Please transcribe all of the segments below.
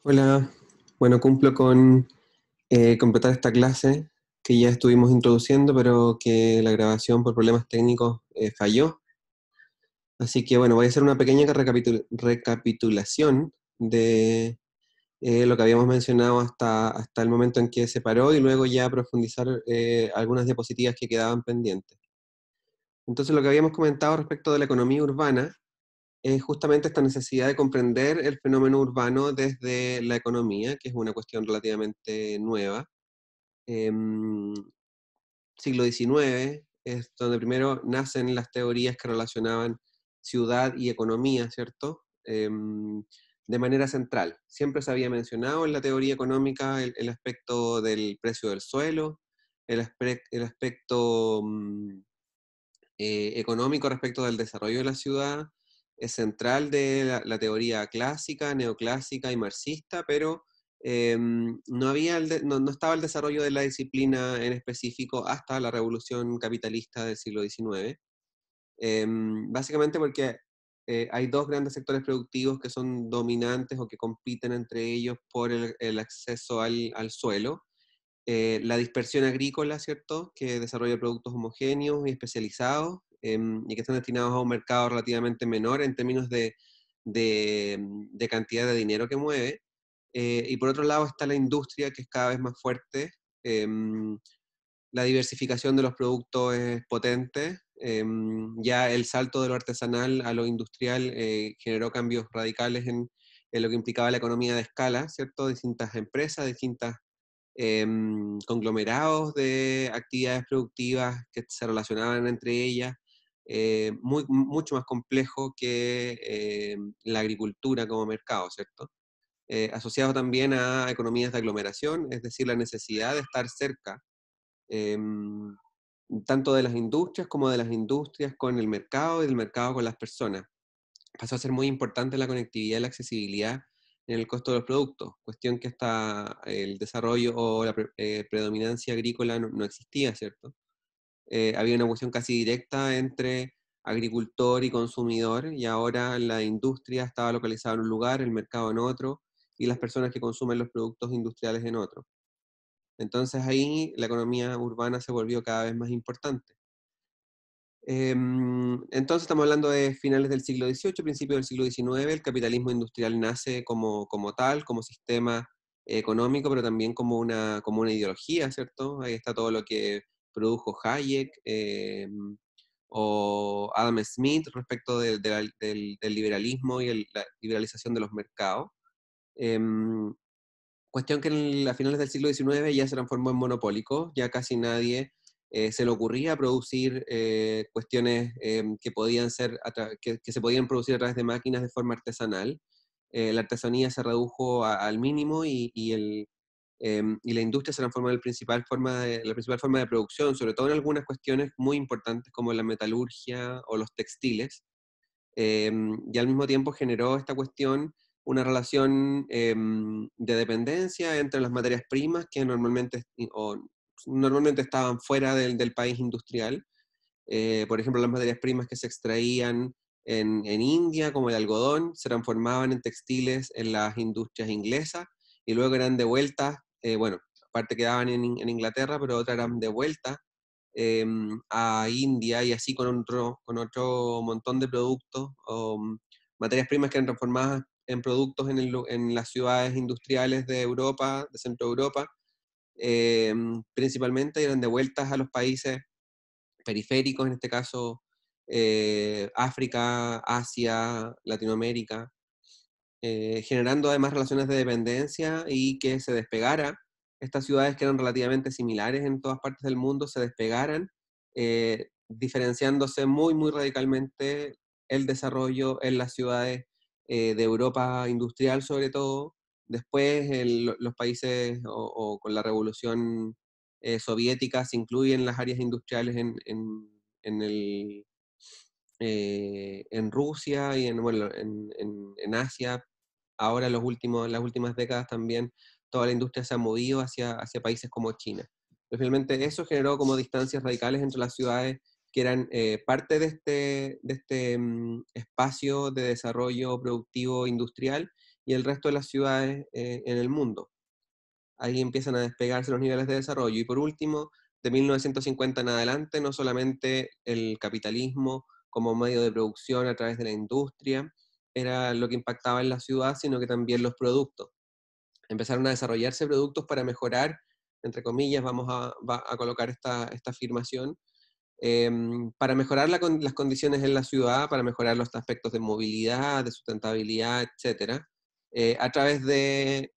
Hola, bueno, cumplo con completar esta clase que ya estuvimos introduciendo, pero que la grabación por problemas técnicos falló. Así que bueno, voy a hacer una pequeña recapitulación de lo que habíamos mencionado hasta el momento en que se paró y luego ya profundizar algunas diapositivas que quedaban pendientes. Entonces, lo que habíamos comentado respecto de la economía urbana es justamente esta necesidad de comprender el fenómeno urbano desde la economía, que es una cuestión relativamente nueva. em, Siglo XIX es donde primero nacen las teorías que relacionaban ciudad y economía, ¿cierto? De manera central. Siempre se había mencionado en la teoría económica el aspecto del precio del suelo, el aspecto económico respecto del desarrollo de la ciudad, es central de la teoría clásica, neoclásica y marxista, pero no, no estaba el desarrollo de la disciplina en específico hasta la revolución capitalista del siglo XIX. Básicamente porque hay dos grandes sectores productivos que son dominantes o que compiten entre ellos por el acceso al suelo. La dispersión agrícola, ¿cierto? Que desarrolla productos homogéneos y especializados y que están destinados a un mercado relativamente menor en términos de cantidad de dinero que mueve. Y por otro lado está la industria, que es cada vez más fuerte. La diversificación de los productos es potente. Ya el salto de lo artesanal a lo industrial generó cambios radicales en lo que implicaba la economía de escala, ¿cierto? Distintas empresas, distintas conglomerados de actividades productivas que se relacionaban entre ellas, mucho más complejo que la agricultura como mercado, ¿cierto? Asociado también a economías de aglomeración, es decir, la necesidad de estar cerca, eh, tanto de las industrias como de las industrias con el mercado y del mercado con las personas. Pasó a ser muy importante la conectividad y la accesibilidad en el costo de los productos, cuestión que hasta el desarrollo o la predominancia agrícola no existía, ¿cierto? Había una cuestión casi directa entre agricultor y consumidor, y ahora la industria estaba localizada en un lugar, el mercado en otro, y las personas que consumen los productos industriales en otro. Entonces ahí la economía urbana se volvió cada vez más importante. Entonces estamos hablando de finales del siglo XVIII, principios del siglo XIX. El capitalismo industrial nace como tal, como sistema económico, pero también como una ideología, ¿cierto? Ahí está todo lo que produjo Hayek o Adam Smith respecto del liberalismo y la liberalización de los mercados. Em, Cuestión que a finales del siglo XIX ya se transformó en monopólico, ya casi nadie se le ocurría producir cuestiones que podían ser, que se podían producir a través de máquinas de forma artesanal. La artesanía se redujo al mínimo y la industria se transformó en la principal forma de producción, sobre todo en algunas cuestiones muy importantes como la metalurgia o los textiles, y al mismo tiempo generó esta cuestión una relación de dependencia entre las materias primas que normalmente estaban fuera del país industrial. Por ejemplo, las materias primas que se extraían en India, como el algodón, se transformaban en textiles en las industrias inglesas y luego eran devueltas, bueno, aparte quedaban en Inglaterra, pero otras eran devueltas a India y así con otro montón de productos o materias primas que eran transformadas en productos en las ciudades industriales de Europa, de Centro Europa, principalmente eran devueltas a los países periféricos, en este caso África, Asia, Latinoamérica, generando además relaciones de dependencia y que se despegara, estas ciudades que eran relativamente similares en todas partes del mundo, se despegaran, diferenciándose muy radicalmente el desarrollo en las ciudades de Europa industrial sobre todo. Después los países o con la revolución soviética se incluyen las áreas industriales en en Rusia y bueno, en Asia. Ahora las últimas décadas también toda la industria se ha movido hacia países como China. Pero finalmente eso generó como distancias radicales entre las ciudades que eran parte de este espacio de desarrollo productivo industrial y el resto de las ciudades en el mundo. Ahí empiezan a despegarse los niveles de desarrollo. Y por último, de 1950 en adelante, no solamente el capitalismo como medio de producción a través de la industria era lo que impactaba en la ciudad, sino que también los productos. Empezaron a desarrollarse productos para mejorar, entre comillas, a colocar esta afirmación, para mejorar las condiciones en la ciudad, para mejorar los aspectos de movilidad, de sustentabilidad, etcétera, a través de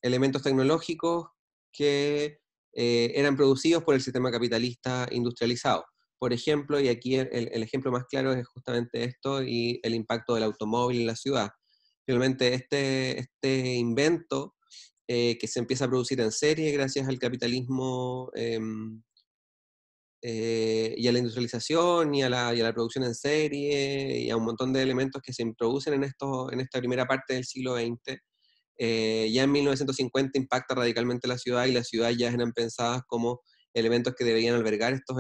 elementos tecnológicos que eran producidos por el sistema capitalista industrializado. Por ejemplo, y aquí el ejemplo más claro es justamente esto y el impacto del automóvil en la ciudad. Finalmente, este invento que se empieza a producir en serie gracias al capitalismo y a la industrialización y a la producción en serie y a un montón de elementos que se introducen en esta primera parte del siglo XX, ya en 1950 impacta radicalmente la ciudad y las ciudades ya eran pensadas como elementos que debían albergar estos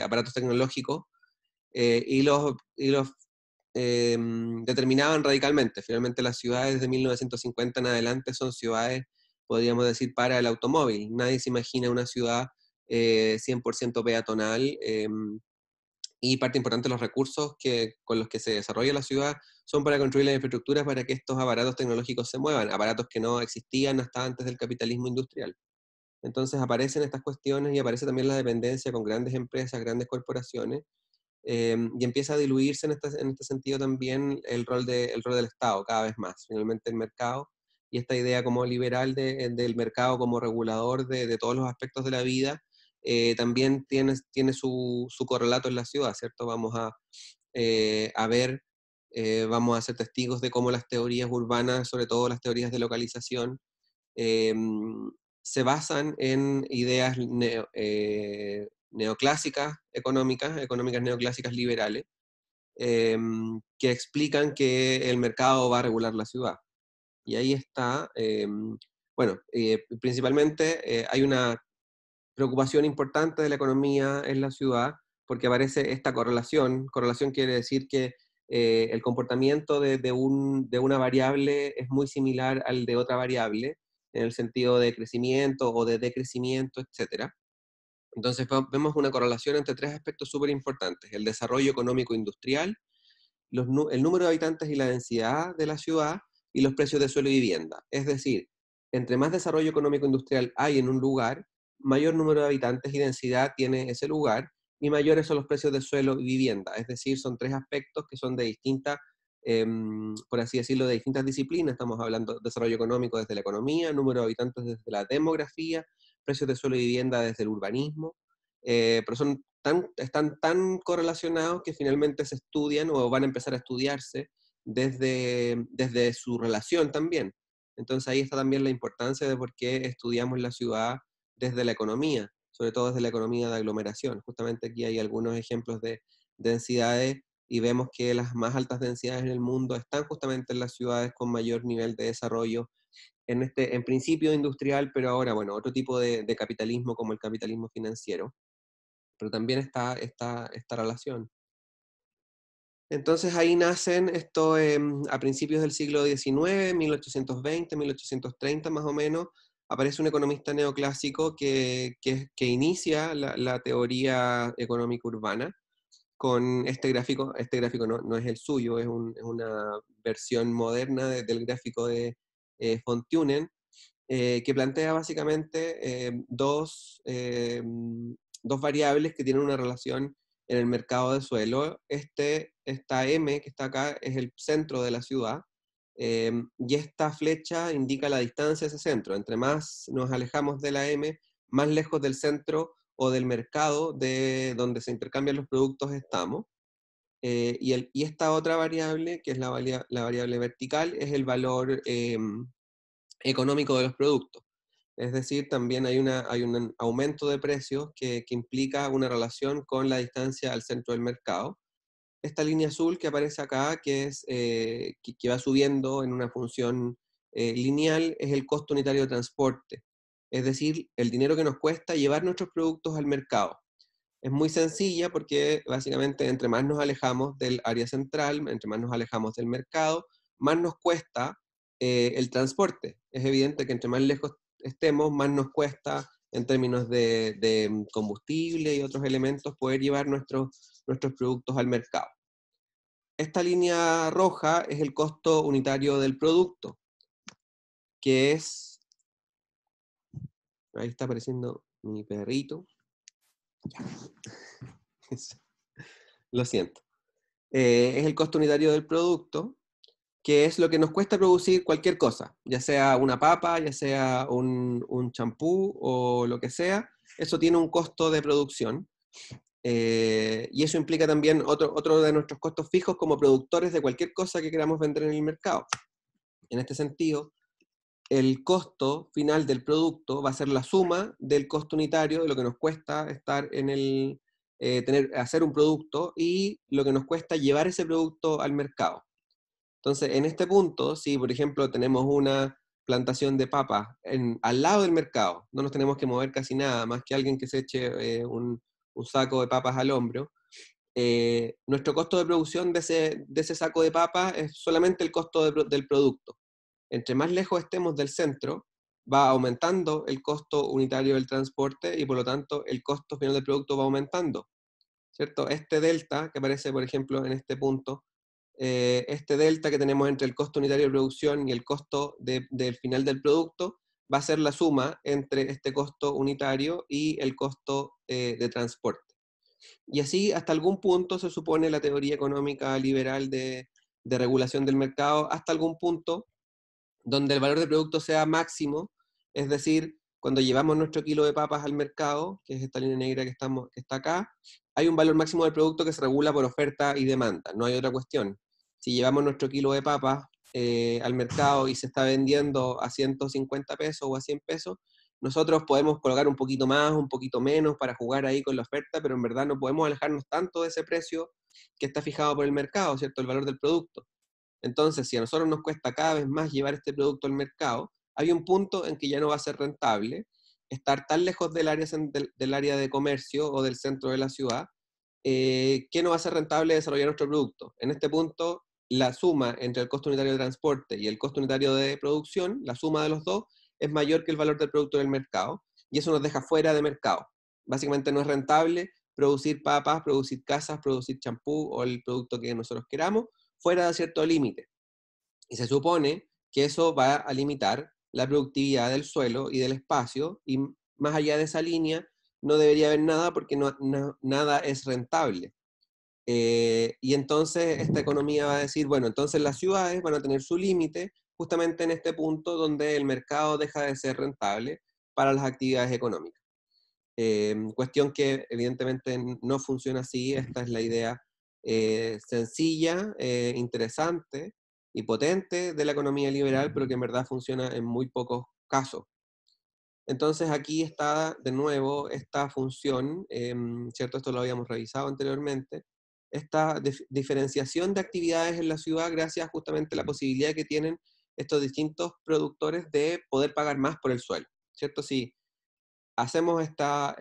aparatos tecnológicos y los determinaban radicalmente. Finalmente las ciudades de 1950 en adelante son ciudades, podríamos decir, para el automóvil. Nadie se imagina una ciudad 100% peatonal, y parte importante de los recursos con los que se desarrolla la ciudad son para construir la infraestructura para que estos aparatos tecnológicos se muevan, aparatos que no existían hasta antes del capitalismo industrial. Entonces aparecen estas cuestiones y aparece también la dependencia con grandes empresas, grandes corporaciones, y empieza a diluirse en este sentido también el rol del Estado cada vez más. Finalmente el mercado y esta idea como liberal del mercado como regulador de todos los aspectos de la vida, también tiene su correlato en la ciudad, ¿cierto? Vamos a ser testigos de cómo las teorías urbanas, sobre todo las teorías de localización, eh, se basan en ideas neoclásicas, económicas neoclásicas liberales, que explican que el mercado va a regular la ciudad. Y ahí está, principalmente hay una preocupación importante de la economía en la ciudad, porque aparece esta correlación quiere decir que el comportamiento de una variable es muy similar al de otra variable, en el sentido de crecimiento o de decrecimiento, etcétera. Entonces vemos una correlación entre tres aspectos súper importantes: el desarrollo económico industrial, el número de habitantes y la densidad de la ciudad, y los precios de suelo y vivienda. Es decir, entre más desarrollo económico industrial hay en un lugar, mayor número de habitantes y densidad tiene ese lugar, y mayores son los precios de suelo y vivienda. Es decir, son tres aspectos que son de distintas, por así decirlo, de distintas disciplinas. Estamos hablando de desarrollo económico desde la economía, número de habitantes desde la demografía, precios de suelo y vivienda desde el urbanismo, pero están tan correlacionados que finalmente se estudian o van a empezar a estudiarse desde su relación también. Entonces ahí está también la importancia de por qué estudiamos la ciudad desde la economía, sobre todo desde la economía de aglomeración. Justamente aquí hay algunos ejemplos de densidades y vemos que las más altas densidades en el mundo están justamente en las ciudades con mayor nivel de desarrollo, en principio industrial, pero ahora, bueno, otro tipo de capitalismo como el capitalismo financiero, pero también está esta relación. Entonces ahí nacen esto, a principios del siglo XIX, 1820, 1830 más o menos, aparece un economista neoclásico que inicia la teoría económica urbana con este gráfico no es el suyo, es una versión moderna del gráfico de von Thunen, que plantea básicamente dos variables que tienen una relación en el mercado de suelo. Esta M que está acá es el centro de la ciudad, y esta flecha indica la distancia a ese centro. Entre más nos alejamos de la M, más lejos del centro o del mercado de donde se intercambian los productos estamos. Y esta otra variable, que es la variable vertical, es el valor económico de los productos. Es decir, también hay un aumento de precios que implica una relación con la distancia al centro del mercado. Esta línea azul que aparece acá, que va subiendo en una función lineal, es el costo unitario de transporte. Es decir, el dinero que nos cuesta llevar nuestros productos al mercado. Es muy sencilla porque básicamente entre más nos alejamos del área central, entre más nos alejamos del mercado, más nos cuesta el transporte. Es evidente que entre más lejos estemos, más nos cuesta en términos de combustible y otros elementos poder llevar nuestros productos al mercado. Esta línea roja es el costo unitario del producto, que es, ahí está apareciendo mi perrito, lo siento. Es el costo unitario del producto, que es lo que nos cuesta producir cualquier cosa, ya sea una papa, ya sea un champú o lo que sea, eso tiene un costo de producción. Y eso implica también otro de nuestros costos fijos como productores de cualquier cosa que queramos vender en el mercado. En este sentido, el costo final del producto va a ser la suma del costo unitario de lo que nos cuesta estar en hacer un producto y lo que nos cuesta llevar ese producto al mercado. Entonces, en este punto, si por ejemplo tenemos una plantación de papas al lado del mercado, no nos tenemos que mover casi nada, más que alguien que se eche un saco de papas al hombro, nuestro costo de producción de ese saco de papas es solamente el costo del producto. Entre más lejos estemos del centro, va aumentando el costo unitario del transporte y por lo tanto el costo final del producto va aumentando, ¿cierto? Este delta que aparece, por ejemplo, en este punto, este delta que tenemos entre el costo unitario de producción y el costo del final del producto, va a ser la suma entre este costo unitario y el costo de transporte. Y así, hasta algún punto, se supone la teoría económica liberal de regulación del mercado, hasta algún punto donde el valor del producto sea máximo, es decir, cuando llevamos nuestro kilo de papas al mercado, que es esta línea negra que está acá, hay un valor máximo del producto que se regula por oferta y demanda, no hay otra cuestión. Si llevamos nuestro kilo de papas al mercado y se está vendiendo a 150 pesos o a 100 pesos, nosotros podemos colocar un poquito más, un poquito menos para jugar ahí con la oferta, pero en verdad no podemos alejarnos tanto de ese precio que está fijado por el mercado, ¿cierto? El valor del producto. Entonces, si a nosotros nos cuesta cada vez más llevar este producto al mercado, hay un punto en que ya no va a ser rentable estar tan lejos del área de comercio o del centro de la ciudad, que no va a ser rentable desarrollar nuestro producto. En este punto, la suma entre el costo unitario de transporte y el costo unitario de producción, la suma de los dos, es mayor que el valor del producto del mercado, y eso nos deja fuera de mercado. Básicamente no es rentable producir papas, producir casas, producir champú o el producto que nosotros queramos, fuera de cierto límite. Y se supone que eso va a limitar la productividad del suelo y del espacio, y más allá de esa línea no debería haber nada porque nada es rentable. Y entonces esta economía va a decir, bueno, entonces las ciudades van a tener su límite justamente en este punto donde el mercado deja de ser rentable para las actividades económicas. Cuestión que evidentemente no funciona así, esta es la idea sencilla, interesante y potente de la economía liberal, pero que en verdad funciona en muy pocos casos. Entonces aquí está de nuevo esta función, ¿cierto? Esto lo habíamos revisado anteriormente, esta diferenciación de actividades en la ciudad gracias justamente a la posibilidad que tienen estos distintos productores de poder pagar más por el suelo, ¿cierto? Si hacemos esta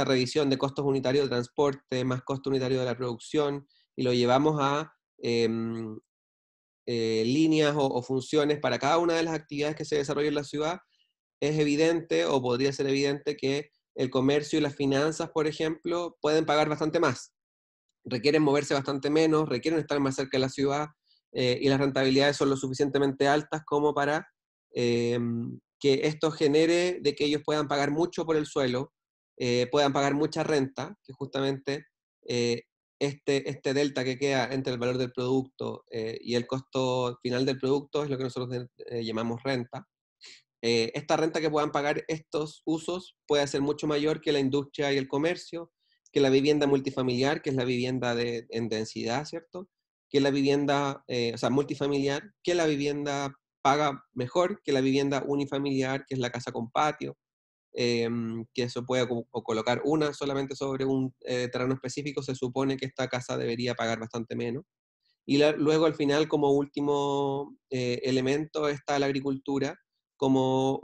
revisión de costos unitarios de transporte más costo unitario de la producción y lo llevamos a líneas o funciones para cada una de las actividades que se desarrollan en la ciudad, es evidente o podría ser evidente que el comercio y las finanzas, por ejemplo, pueden pagar bastante más. Requieren moverse bastante menos, requieren estar más cerca de la ciudad y las rentabilidades son lo suficientemente altas como para eh, que esto genere de que ellos puedan pagar mucho por el suelo, puedan pagar mucha renta, que justamente eh, este delta que queda entre el valor del producto y el costo final del producto es lo que nosotros llamamos renta. Esta renta que puedan pagar estos usos puede ser mucho mayor que la industria y el comercio, que la vivienda multifamiliar, que es la vivienda en densidad, ¿cierto? Que la vivienda, o sea, multifamiliar, que la vivienda paga mejor que la vivienda unifamiliar, que es la casa con patio, que se puede colocar una solamente sobre un terreno específico, se supone que esta casa debería pagar bastante menos. Y luego al final, como último elemento, está la agricultura como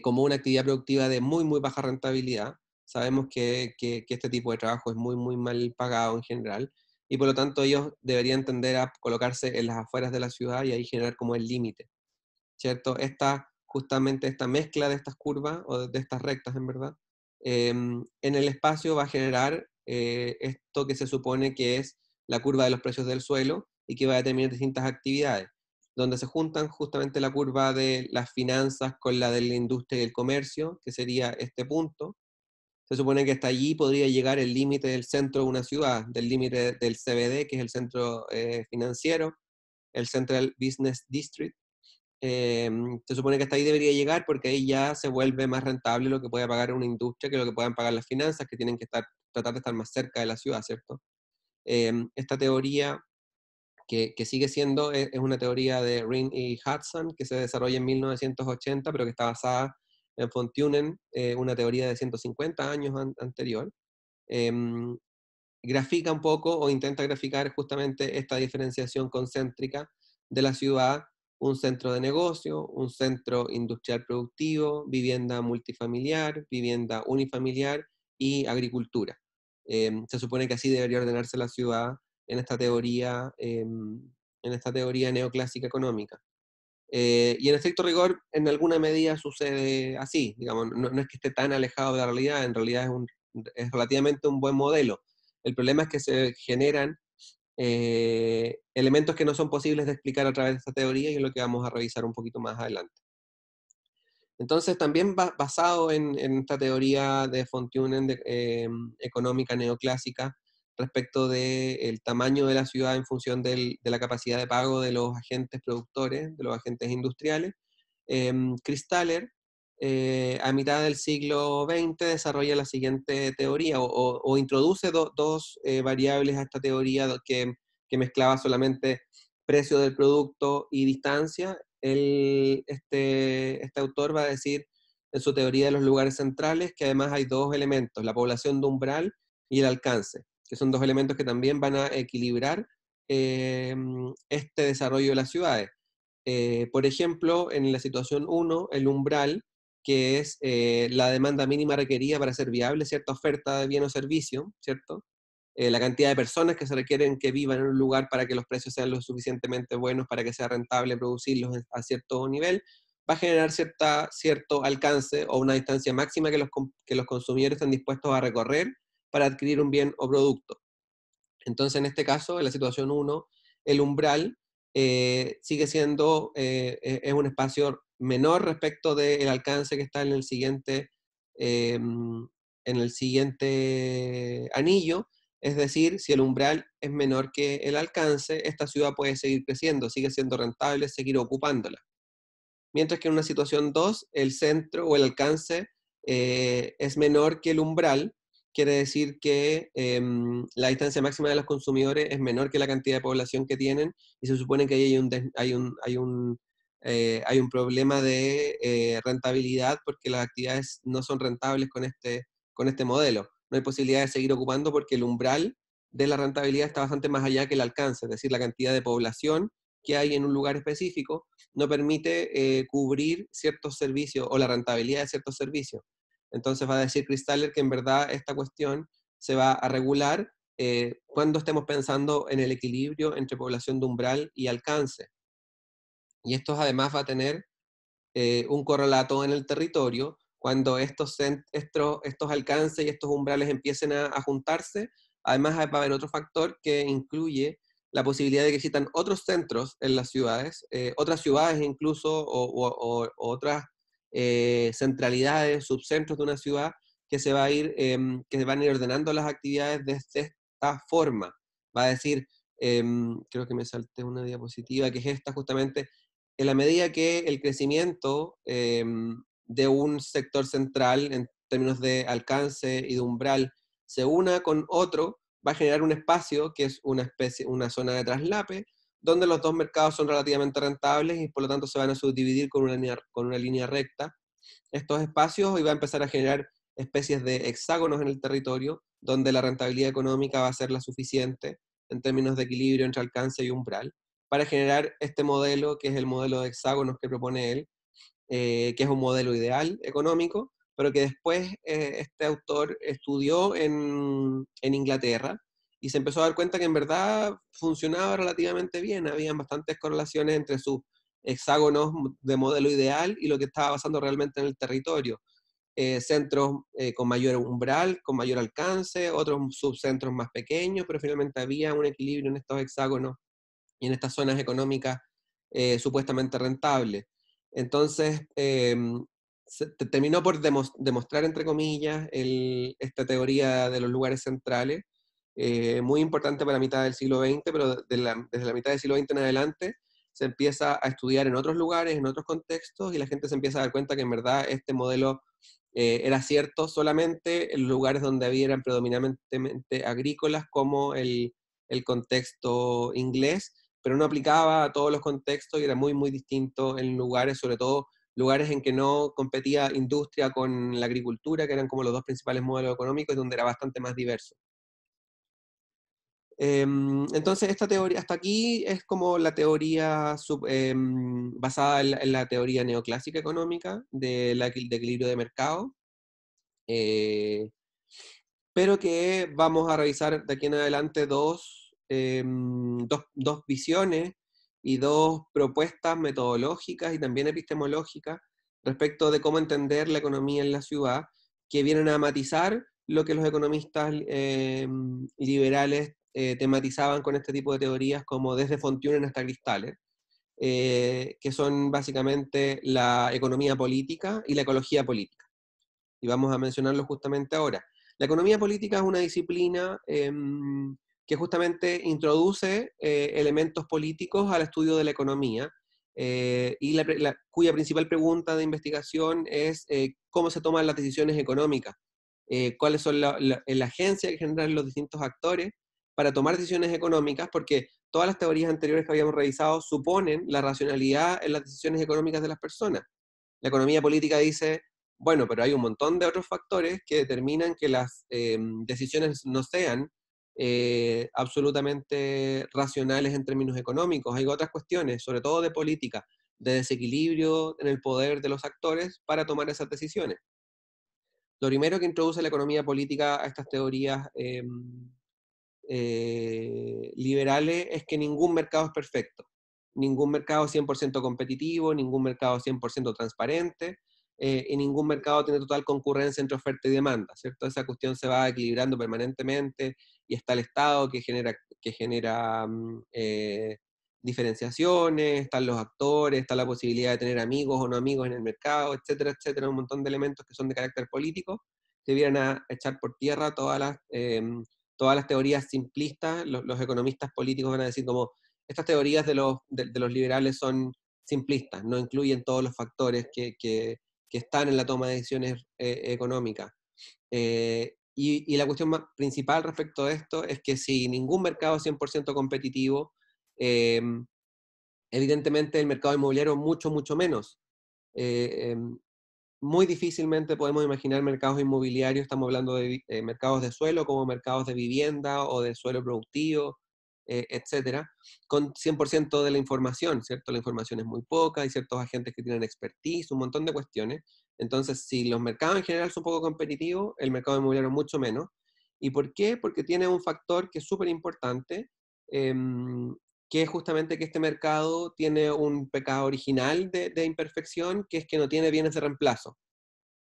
como una actividad productiva de muy, muy baja rentabilidad. Sabemos que este tipo de trabajo es muy, muy mal pagado en general, y por lo tanto ellos deberían tender a colocarse en las afueras de la ciudad y ahí generar como el límite, ¿cierto? Justamente esta mezcla de estas curvas, o de estas rectas en verdad, en el espacio va a generar esto que se supone que es la curva de los precios del suelo y que va a determinar distintas actividades, donde se juntan justamente la curva de las finanzas con la de la industria y el comercio, que sería este punto. Se supone que hasta allí podría llegar el límite del centro de una ciudad, del límite del CBD, que es el centro financiero, el Central Business District. Se supone que hasta ahí debería llegar, porque ahí ya se vuelve más rentable lo que puede pagar una industria que lo que puedan pagar las finanzas, que tienen que tratar de estar más cerca de la ciudad, ¿cierto? Esta teoría, que sigue siendo, es una teoría de Ring y Hudson, que se desarrolla en 1980, pero que está basada en von Thunen, una teoría de 150 años anterior. Em, Grafica un poco, o intenta graficar justamente esta diferenciación concéntrica de la ciudad: un centro de negocio, un centro industrial productivo, vivienda multifamiliar, vivienda unifamiliar y agricultura. Se supone que así debería ordenarse la ciudad en esta teoría neoclásica económica. Y en estricto rigor, en alguna medida sucede así, digamos, no es que esté tan alejado de la realidad, en realidad es relativamente un buen modelo. El problema es que se generan elementos que no son posibles de explicar a través de esta teoría, y es lo que vamos a revisar un poquito más adelante. Entonces, también basado en esta teoría de von Thunen, económica neoclásica, respecto del tamaño de la ciudad en función de la capacidad de pago de los agentes productores, de los agentes industriales, Christaller, a mitad del siglo XX, desarrolla la siguiente teoría, o introduce dos variables a esta teoría que mezclaba solamente precio del producto y distancia. Este autor va a decir en su teoría de los lugares centrales que además hay dos elementos: la población de umbral y el alcance, que son dos elementos que también van a equilibrar este desarrollo de las ciudades. Por ejemplo, en la situación 1, el umbral, que es la demanda mínima requerida para ser viable cierta oferta de bien o servicio, ¿cierto? La cantidad de personas que se requieren que vivan en un lugar para que los precios sean lo suficientemente buenos para que sea rentable producirlos a cierto nivel, va a generar cierto alcance, o una distancia máxima que los consumidores están dispuestos a recorrer para adquirir un bien o producto. Entonces, en este caso, en la situación 1, el umbral sigue siendo, es un espacio menor respecto del alcance que está en el siguiente anillo. Es decir, si el umbral es menor que el alcance, esta ciudad puede seguir creciendo, sigue siendo rentable seguir ocupándola. Mientras que en una situación 2, el centro o el alcance es menor que el umbral. Quiere decir que la distancia máxima de los consumidores es menor que la cantidad de población que tienen, y se supone que ahí hay un problema de rentabilidad, porque las actividades no son rentables con este modelo. No hay posibilidad de seguir ocupando, porque el umbral de la rentabilidad está bastante más allá que el alcance, es decir, la cantidad de población que hay en un lugar específico no permite cubrir ciertos servicios o la rentabilidad de ciertos servicios. Entonces va a decir Christaller que en verdad esta cuestión se va a regular cuando estemos pensando en el equilibrio entre población de umbral y alcance. Y esto además va a tener un correlato en el territorio. Cuando estos alcances y estos umbrales empiecen a juntarse, además va a haber otro factor que incluye la posibilidad de que existan otros centros en las ciudades, otras ciudades incluso, o otras centralidades, subcentros de una ciudad, que van a ir ordenando las actividades de esta forma. Va a decir, creo que me salté una diapositiva, que es esta justamente: en la medida que el crecimiento de un sector central en términos de alcance y de umbral se una con otro, va a generar un espacio que es una zona de traslape, donde los dos mercados son relativamente rentables y por lo tanto se van a subdividir con una línea recta estos espacios, y va a empezar a generar especies de hexágonos en el territorio, donde la rentabilidad económica va a ser la suficiente en términos de equilibrio entre alcance y umbral, para generar este modelo, que es el modelo de hexágonos que propone él, que es un modelo ideal económico, pero que después este autor estudió en Inglaterra y se empezó a dar cuenta que en verdad funcionaba relativamente bien, habían bastantes correlaciones entre sus hexágonos de modelo ideal y lo que estaba pasando realmente en el territorio. Centros con mayor umbral, con mayor alcance, otros subcentros más pequeños, pero finalmente había un equilibrio en estos hexágonos y en estas zonas económicas supuestamente rentables. Entonces, se terminó por demostrar, entre comillas, esta teoría de los lugares centrales, muy importante para la mitad del siglo XX, pero desde la mitad del siglo XX en adelante se empieza a estudiar en otros lugares, en otros contextos, y la gente se empieza a dar cuenta que en verdad este modelo era cierto solamente en lugares donde eran predominantemente agrícolas, como el contexto inglés, pero no aplicaba a todos los contextos y era muy, muy distinto en lugares, sobre todo lugares en que no competía industria con la agricultura, que eran como los dos principales modelos económicos, donde era bastante más diverso. Entonces, esta teoría, hasta aquí es como la teoría basada en la teoría neoclásica económica de equilibrio de mercado, eh, pero que vamos a revisar de aquí en adelante dos visiones y dos propuestas metodológicas y también epistemológicas respecto de cómo entender la economía en la ciudad, que vienen a matizar lo que los economistas liberales tematizaban con este tipo de teorías, como desde Fontunen hasta Cristales, que son básicamente la economía política y la ecología política. Y vamos a mencionarlo justamente ahora. La economía política es una disciplina que justamente introduce elementos políticos al estudio de la economía, cuya principal pregunta de investigación es cómo se toman las decisiones económicas, cuáles son la agencia que generan los distintos actores para tomar decisiones económicas, porque todas las teorías anteriores que habíamos revisado suponen la racionalidad en las decisiones económicas de las personas. La economía política dice, bueno, pero hay un montón de otros factores que determinan que las decisiones no sean absolutamente racionales en términos económicos. Hay otras cuestiones, sobre todo de política, de desequilibrio en el poder de los actores para tomar esas decisiones. Lo primero que introduce la economía política a estas teorías liberales es que ningún mercado es perfecto. Ningún mercado es 100% competitivo, ningún mercado es 100% transparente, y ningún mercado tiene total concurrencia entre oferta y demanda, ¿cierto? Esa cuestión se va equilibrando permanentemente y está el Estado que genera diferenciaciones, están los actores, está la posibilidad de tener amigos o no amigos en el mercado, etcétera, etcétera, un montón de elementos que son de carácter político, que vienen a echar por tierra todas las teorías simplistas. Los economistas políticos van a decir como, estas teorías de los liberales son simplistas, no incluyen todos los factores que están en la toma de decisiones económicas. Y la cuestión más principal respecto a esto es que si ningún mercado es 100% competitivo, eh, evidentemente el mercado inmobiliario mucho, mucho menos. Eh, Muy difícilmente podemos imaginar mercados inmobiliarios, estamos hablando de mercados de suelo como mercados de vivienda o de suelo productivo, etcétera, con 100% de la información, ¿cierto? La información es muy poca, hay ciertos agentes que tienen expertise, un montón de cuestiones. Entonces, si los mercados en general son poco competitivos, el mercado inmobiliario mucho menos. ¿Y por qué? Porque tiene un factor que es súper importante, que es justamente que este mercado tiene un pecado original de imperfección, que es que no tiene bienes de reemplazo.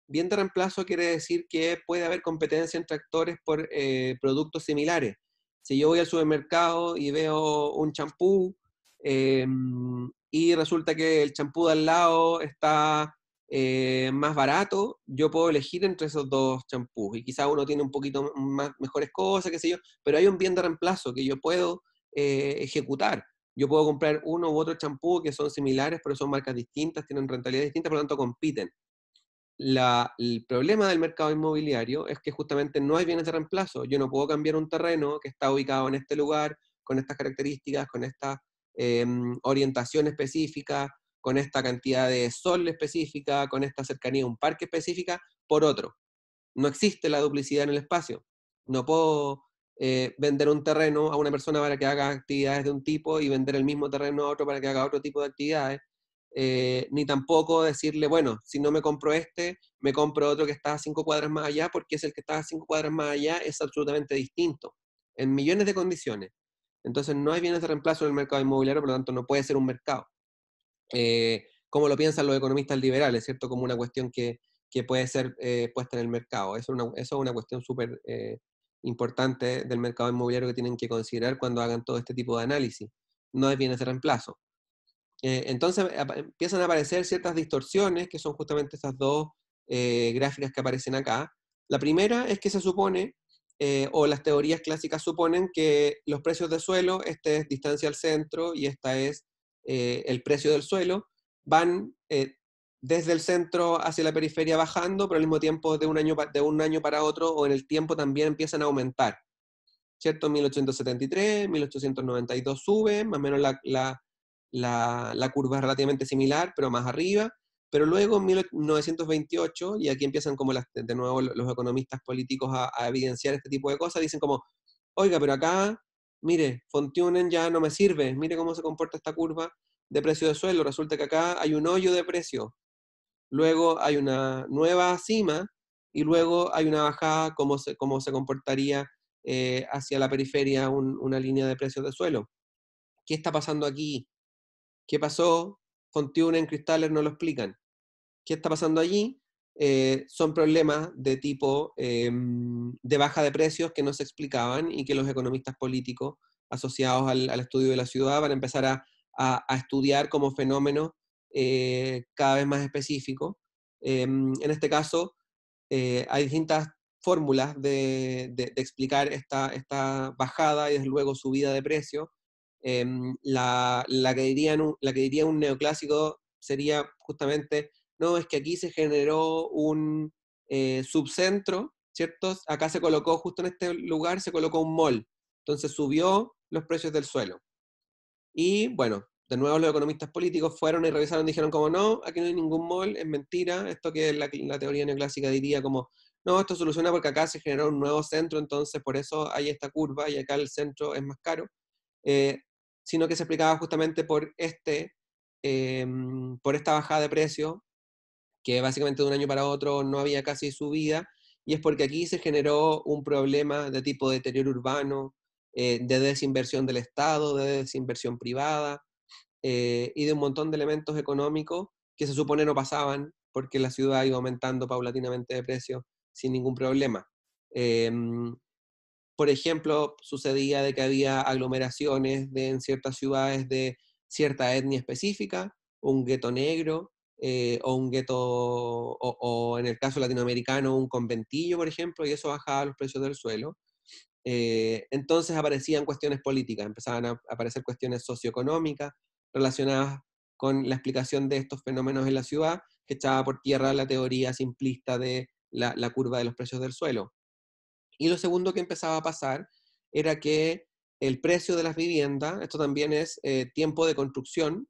Bien de reemplazo quiere decir que puede haber competencia entre actores por productos similares. Si yo voy al supermercado y veo un champú eh, y resulta que el champú de al lado está más barato, yo puedo elegir entre esos dos champús y quizá uno tiene un poquito más, mejores cosas, qué sé yo, pero hay un bien de reemplazo que yo puedo ejecutar. Yo puedo comprar uno u otro champú que son similares, pero son marcas distintas, tienen rentabilidad distinta, por lo tanto compiten. El problema del mercado inmobiliario es que justamente no hay bienes de reemplazo. Yo no puedo cambiar un terreno que está ubicado en este lugar, con estas características, con esta orientación específica, con esta cantidad de sol específica, con esta cercanía a un parque específica, por otro. No existe la duplicidad en el espacio. No puedo vender un terreno a una persona para que haga actividades de un tipo y vender el mismo terreno a otro para que haga otro tipo de actividades. ni tampoco decirle, bueno, si no me compro este, me compro otro que está a 5 cuadras más allá, porque es el que está a 5 cuadras más allá, es absolutamente distinto, en millones de condiciones. Entonces no hay bienes de reemplazo en el mercado inmobiliario, por lo tanto no puede ser un mercado. Como lo piensan los economistas liberales, ¿cierto? Como una cuestión que puede ser puesta en el mercado. Eso es una cuestión súper importante del mercado inmobiliario que tienen que considerar cuando hagan todo este tipo de análisis. No hay bienes de reemplazo. Entonces empiezan a aparecer ciertas distorsiones, que son justamente estas dos gráficas que aparecen acá. La primera es que se supone, o las teorías clásicas suponen, que los precios de suelo, este es distancia al centro y esta es el precio del suelo, van desde el centro hacia la periferia bajando, pero al mismo tiempo de un año para otro, o en el tiempo también empiezan a aumentar. ¿Cierto? 1873, 1892 sube, más o menos la curva es relativamente similar, pero más arriba, pero luego en 1928, y aquí empiezan como de nuevo los economistas políticos a evidenciar este tipo de cosas, dicen como, oiga, pero acá, mire, Fontunen ya no me sirve, mire cómo se comporta esta curva de precio de suelo, resulta que acá hay un hoyo de precio, luego hay una nueva cima, y luego hay una bajada, cómo se comportaría hacia la periferia una línea de precios de suelo. ¿Qué está pasando aquí? ¿Qué pasó? Fontunen, Cristales no lo explican. ¿Qué está pasando allí? Son problemas de tipo de baja de precios que no se explicaban y que los economistas políticos asociados al estudio de la ciudad van a empezar a estudiar como fenómenos cada vez más específicos. En este caso, hay distintas fórmulas de explicar esta bajada y desde luego subida de precios. La que diría un neoclásico sería justamente, no, es que aquí se generó un subcentro, ¿cierto? Acá se colocó, justo en este lugar, se colocó un mall. Entonces subió los precios del suelo. Y bueno, de nuevo los economistas políticos fueron y revisaron y dijeron como no, aquí no hay ningún mall, es mentira, esto que la teoría neoclásica diría como, no, esto soluciona porque acá se generó un nuevo centro, entonces por eso hay esta curva y acá el centro es más caro, eh, sino que se explicaba justamente por esta bajada de precio, que básicamente de un año para otro no había casi subida, y es porque aquí se generó un problema de tipo deterioro urbano, de desinversión del Estado, de desinversión privada, y de un montón de elementos económicos que se supone no pasaban porque la ciudad iba aumentando paulatinamente de precio sin ningún problema. Por ejemplo, sucedía de que había aglomeraciones en ciertas ciudades de cierta etnia específica, un gueto negro, o un gueto, o en el caso latinoamericano, un conventillo, por ejemplo, y eso bajaba los precios del suelo. Entonces aparecían cuestiones políticas, empezaban a aparecer cuestiones socioeconómicas relacionadas con la explicación de estos fenómenos en la ciudad, que echaba por tierra la teoría simplista de la curva de los precios del suelo. Y lo segundo que empezaba a pasar era que el precio de las viviendas, esto también es tiempo de construcción,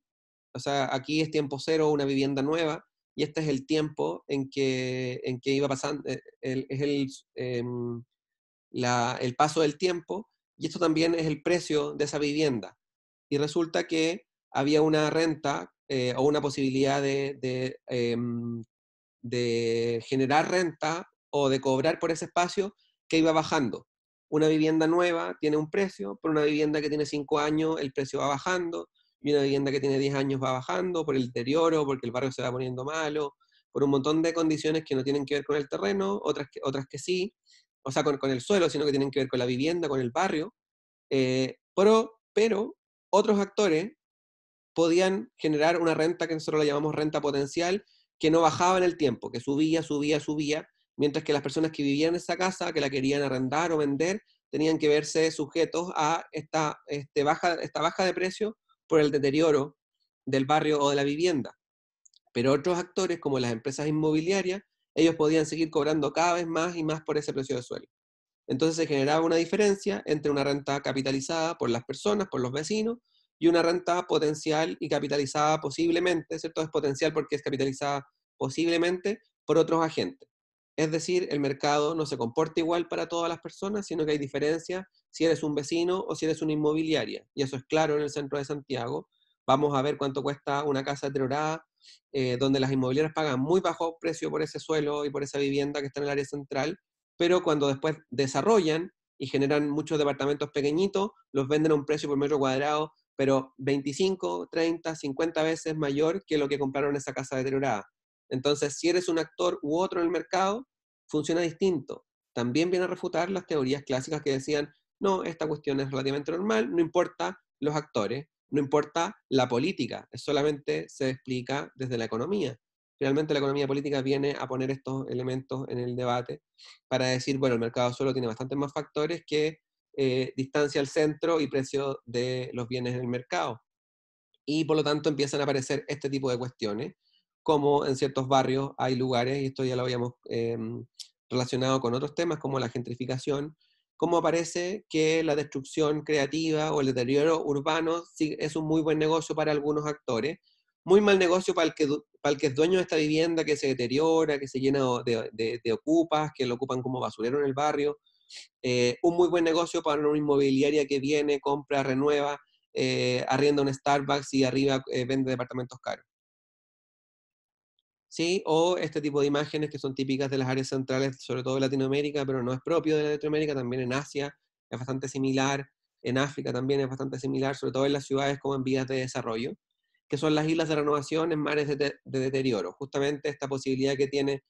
o sea, aquí es tiempo cero, una vivienda nueva, y este es el tiempo en que iba pasando, es el paso del tiempo, y esto también es el precio de esa vivienda. Y resulta que había una renta o una posibilidad de generar renta o de cobrar por ese espacio que iba bajando. Una vivienda nueva tiene un precio, por una vivienda que tiene 5 años el precio va bajando, y una vivienda que tiene 10 años va bajando por el deterioro, porque el barrio se va poniendo malo, por un montón de condiciones que no tienen que ver con el terreno, otras que sí, o sea, con el suelo, sino que tienen que ver con la vivienda, con el barrio, pero otros actores podían generar una renta que nosotros la llamamos renta potencial, que no bajaba en el tiempo, que subía, subía, subía, mientras que las personas que vivían en esa casa, que la querían arrendar o vender, tenían que verse sujetos a esta baja de precio por el deterioro del barrio o de la vivienda. Pero otros actores, como las empresas inmobiliarias, ellos podían seguir cobrando cada vez más y más por ese precio de suelo. Entonces se generaba una diferencia entre una renta capitalizada por las personas, por los vecinos, y una renta potencial y capitalizada posiblemente, ¿cierto? Es potencial porque es capitalizada posiblemente por otros agentes. Es decir, el mercado no se comporta igual para todas las personas, sino que hay diferencias si eres un vecino o si eres una inmobiliaria. Y eso es claro en el centro de Santiago. vamos a ver cuánto cuesta una casa deteriorada, donde las inmobiliarias pagan muy bajo precio por ese suelo y por esa vivienda que está en el área central, pero cuando después desarrollan y generan muchos departamentos pequeñitos, los venden a un precio por metro cuadrado, pero 25, 30, 50 veces mayor que lo que compraron esa casa deteriorada. Entonces, si eres un actor u otro en el mercado, funciona distinto. También viene a refutar las teorías clásicas que decían, no, esta cuestión es relativamente normal, no importa los actores, no importa la política, solamente se explica desde la economía. Realmente la economía política viene a poner estos elementos en el debate para decir, bueno, el mercado solo tiene bastantes más factores que distancia al centro y precio de los bienes en el mercado. Y por lo tanto empiezan a aparecer este tipo de cuestiones, como en ciertos barrios hay lugares, y esto ya lo habíamos relacionado con otros temas como la gentrificación, como aparece que la destrucción creativa o el deterioro urbano sí, es un muy buen negocio para algunos actores, muy mal negocio para el que es dueño de esta vivienda que se deteriora, que se llena de ocupas, que lo ocupan como basurero en el barrio, un muy buen negocio para una inmobiliaria que viene, compra, renueva, arrienda un Starbucks y arriba vende departamentos caros. ¿Sí? O este tipo de imágenes que son típicas de las áreas centrales, sobre todo de Latinoamérica, pero no es propio de Latinoamérica, también en Asia es bastante similar, en África también es bastante similar, sobre todo en las ciudades como en vías de desarrollo, que son las islas de renovación en mares de deterioro. Justamente esta posibilidad que tiene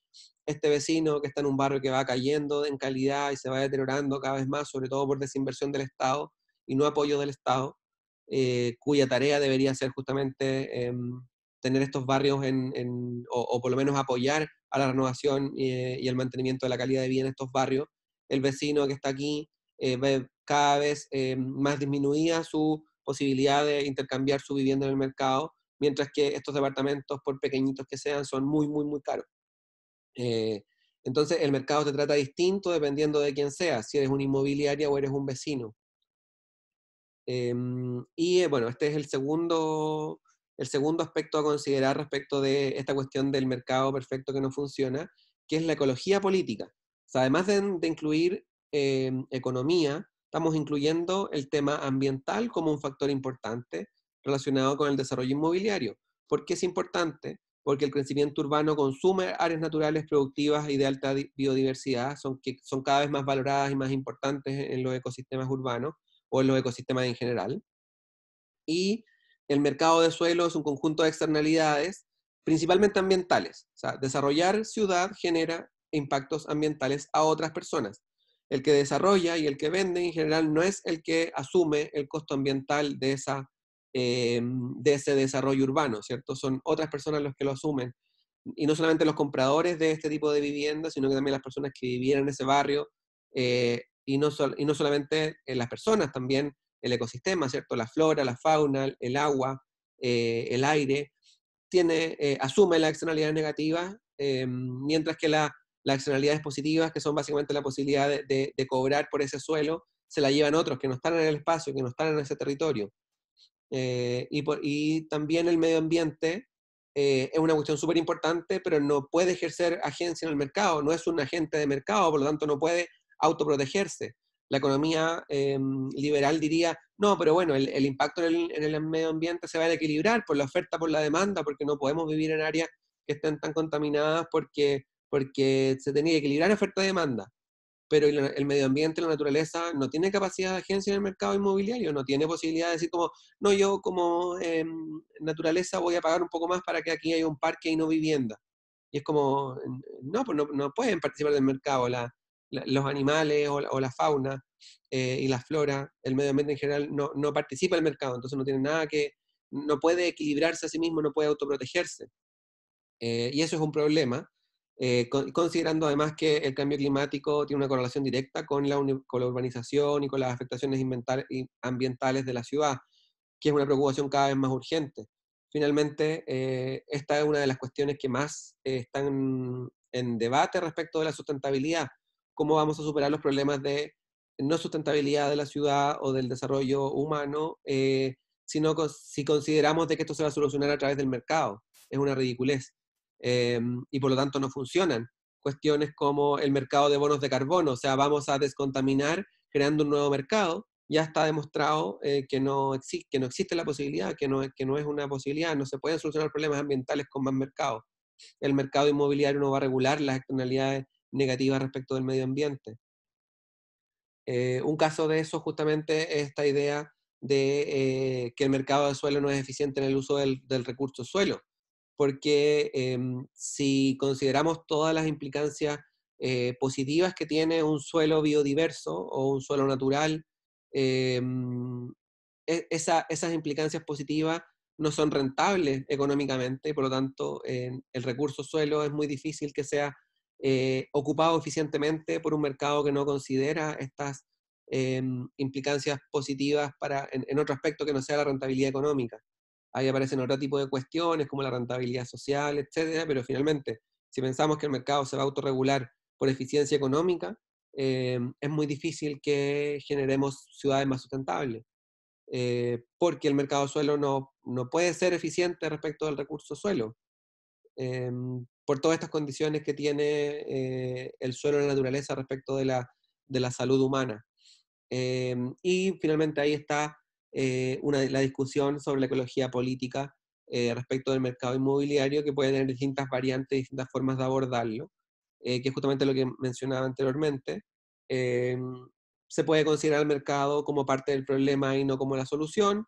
este vecino que está en un barrio que va cayendo en calidad y se va deteriorando cada vez más, sobre todo por desinversión del Estado y no apoyo del Estado, cuya tarea debería ser justamente tener estos barrios o por lo menos apoyar a la renovación y el mantenimiento de la calidad de vida en estos barrios. El vecino que está aquí ve cada vez más disminuida su posibilidad de intercambiar su vivienda en el mercado, mientras que estos departamentos, por pequeñitos que sean, son muy, muy, muy caros. Eh, entonces el mercado te trata distinto dependiendo de quién seas, si eres una inmobiliaria o eres un vecino. Bueno, este es el segundo aspecto a considerar respecto de esta cuestión del mercado perfecto que no funciona, que es la ecología política. O sea, además de incluir economía, estamos incluyendo el tema ambiental como un factor importante relacionado con el desarrollo inmobiliario. ¿Por qué es importante? Porque el crecimiento urbano consume áreas naturales productivas y de alta biodiversidad, que son cada vez más valoradas y más importantes en los ecosistemas urbanos o en los ecosistemas en general. Y el mercado de suelo es un conjunto de externalidades, principalmente ambientales. O sea, desarrollar ciudad genera impactos ambientales a otras personas. El que desarrolla y el que vende en general no es el que asume el costo ambiental de ese desarrollo urbano, ¿cierto? Son otras personas los que lo asumen. Y no solamente los compradores de este tipo de viviendas, sino que también las personas que vivían en ese barrio, y no solamente las personas, también el ecosistema, ¿cierto? La flora, la fauna, el agua, el aire, asume las externalidades negativas, mientras que las externalidades positivas, que son básicamente la posibilidad de cobrar por ese suelo, se la llevan otros que no están en el espacio, que no están en ese territorio. Y también el medio ambiente es una cuestión súper importante, pero no puede ejercer agencia en el mercado, no es un agente de mercado, por lo tanto no puede autoprotegerse. La economía liberal diría, no, pero bueno, el impacto en el medio ambiente se va a equilibrar por la oferta, por la demanda, porque no podemos vivir en áreas que estén tan contaminadas porque se tenía que equilibrar oferta-demanda, pero el medio ambiente, la naturaleza, no tiene capacidad de agencia en el mercado inmobiliario, no tiene posibilidad de decir como, no, yo como naturaleza voy a pagar un poco más para que aquí haya un parque y no vivienda. Y es como, no, pues no pueden participar del mercado los animales o la fauna y la flora, el medio ambiente en general no participa del mercado, entonces no tiene nada no puede equilibrarse a sí mismo, no puede autoprotegerse. Y eso es un problema, considerando además que el cambio climático tiene una correlación directa con la urbanización y con las afectaciones ambientales de la ciudad, que es una preocupación cada vez más urgente. Finalmente, esta es una de las cuestiones que más están en debate respecto de la sustentabilidad. ¿Cómo vamos a superar los problemas de no sustentabilidad de la ciudad o del desarrollo humano, si consideramos de que esto se va a solucionar a través del mercado? Es una ridiculez. Y por lo tanto no funcionan. Cuestiones como el mercado de bonos de carbono, o sea, vamos a descontaminar creando un nuevo mercado, ya está demostrado que no existe la posibilidad, que no es una posibilidad, no se pueden solucionar problemas ambientales con más mercado. El mercado inmobiliario no va a regular las externalidades negativas respecto del medio ambiente. Un caso de eso justamente es esta idea de que el mercado de suelo no es eficiente en el uso del recurso suelo, porque si consideramos todas las implicancias positivas que tiene un suelo biodiverso o un suelo natural, em, esas implicancias positivas no son rentables económicamente y por lo tanto el recurso suelo es muy difícil que sea ocupado eficientemente por un mercado que no considera estas implicancias positivas en otro aspecto que no sea la rentabilidad económica. Ahí aparecen otro tipo de cuestiones como la rentabilidad social, etcétera, pero finalmente, si pensamos que el mercado se va a autorregular por eficiencia económica, es muy difícil que generemos ciudades más sustentables, porque el mercado suelo no puede ser eficiente respecto del recurso suelo, por todas estas condiciones que tiene el suelo en la naturaleza respecto de la salud humana. Y finalmente ahí está la discusión sobre la ecología política respecto del mercado inmobiliario, que puede tener distintas variantes, distintas formas de abordarlo, que es justamente lo que mencionaba anteriormente. Eh, Se puede considerar el mercado como parte del problema y no como la solución.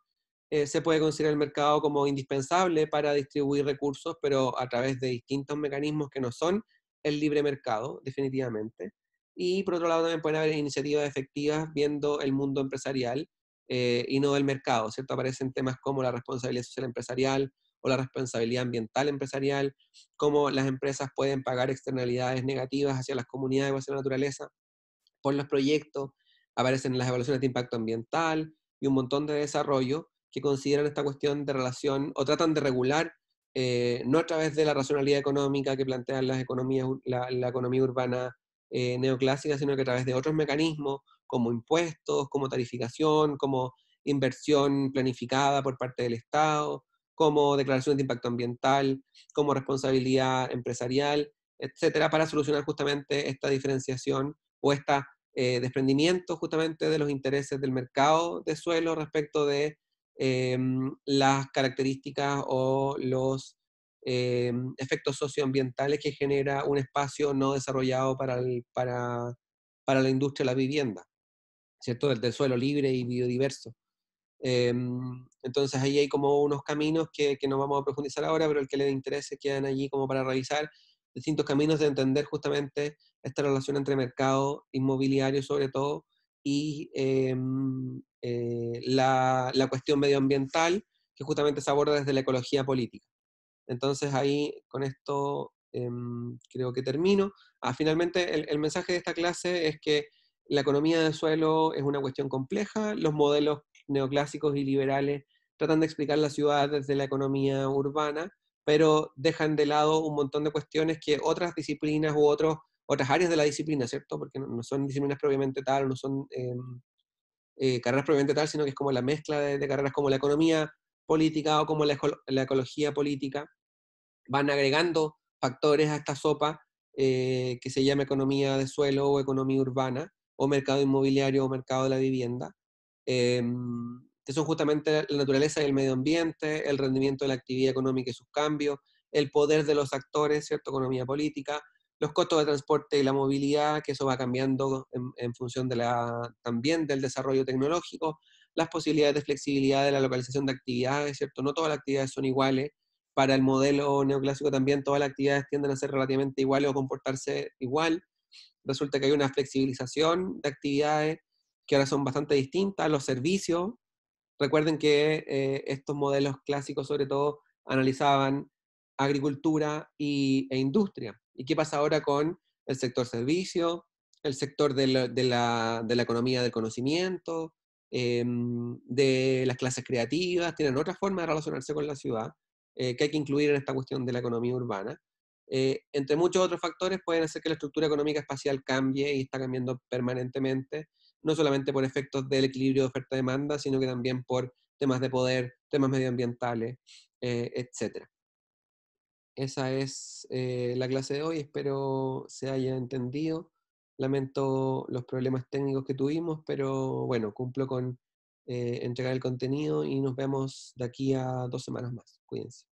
Se puede considerar el mercado como indispensable para distribuir recursos, pero a través de distintos mecanismos que no son el libre mercado, definitivamente. Y por otro lado también pueden haber iniciativas efectivas viendo el mundo empresarial y no el mercado, ¿cierto? Aparecen temas como la responsabilidad social empresarial o la responsabilidad ambiental empresarial, cómo las empresas pueden pagar externalidades negativas hacia las comunidades o hacia la naturaleza por los proyectos, aparecen las evaluaciones de impacto ambiental y un montón de desarrollo que consideran esta cuestión de relación o tratan de regular, no a través de la racionalidad económica que plantean las economías, la economía urbana neoclásica, sino que a través de otros mecanismos como impuestos, como tarificación, como inversión planificada por parte del Estado, como declaraciones de impacto ambiental, como responsabilidad empresarial, etcétera, para solucionar justamente esta diferenciación o esta desprendimiento justamente de los intereses del mercado de suelo respecto de las características o los efectos socioambientales que genera un espacio no desarrollado para la industria de la vivienda, ¿cierto? Del suelo libre y biodiverso. Entonces ahí hay como unos caminos que no vamos a profundizar ahora, pero el que les interese quedan allí como para revisar distintos caminos de entender justamente esta relación entre mercado inmobiliario sobre todo y la cuestión medioambiental que justamente se aborda desde la ecología política. Entonces ahí con esto creo que termino. Finalmente el mensaje de esta clase es que la economía del suelo es una cuestión compleja, los modelos neoclásicos y liberales tratan de explicar la ciudad desde la economía urbana, pero dejan de lado un montón de cuestiones que otras disciplinas u otras áreas de la disciplina, ¿cierto? Porque no son disciplinas propiamente tal, no son carreras propiamente tal, sino que es como la mezcla de carreras como la economía política o como la ecología política, van agregando factores a esta sopa que se llama economía de suelo o economía urbana, o mercado inmobiliario o mercado de la vivienda, eh, que son justamente la naturaleza y el medio ambiente, el rendimiento de la actividad económica y sus cambios, el poder de los actores, ¿cierto? Economía política, los costos de transporte y la movilidad, que eso va cambiando en función también del desarrollo tecnológico, las posibilidades de flexibilidad de la localización de actividades, ¿cierto? No todas las actividades son iguales, para el modelo neoclásico también todas las actividades tienden a ser relativamente iguales o comportarse igual. Resulta que hay una flexibilización de actividades que ahora son bastante distintas. Los servicios, recuerden que estos modelos clásicos sobre todo analizaban agricultura e industria. ¿Y qué pasa ahora con el sector servicio, el sector de la economía del conocimiento, de las clases creativas? Tienen otra forma de relacionarse con la ciudad que hay que incluir en esta cuestión de la economía urbana. Entre muchos otros factores pueden hacer que la estructura económica espacial cambie y está cambiando permanentemente, no solamente por efectos del equilibrio de oferta-demanda, sino que también por temas de poder, temas medioambientales, etc. Esa es la clase de hoy, espero se haya entendido. Lamento los problemas técnicos que tuvimos, pero bueno, cumplo con entregar el contenido y nos vemos de aquí a 2 semanas más. Cuídense.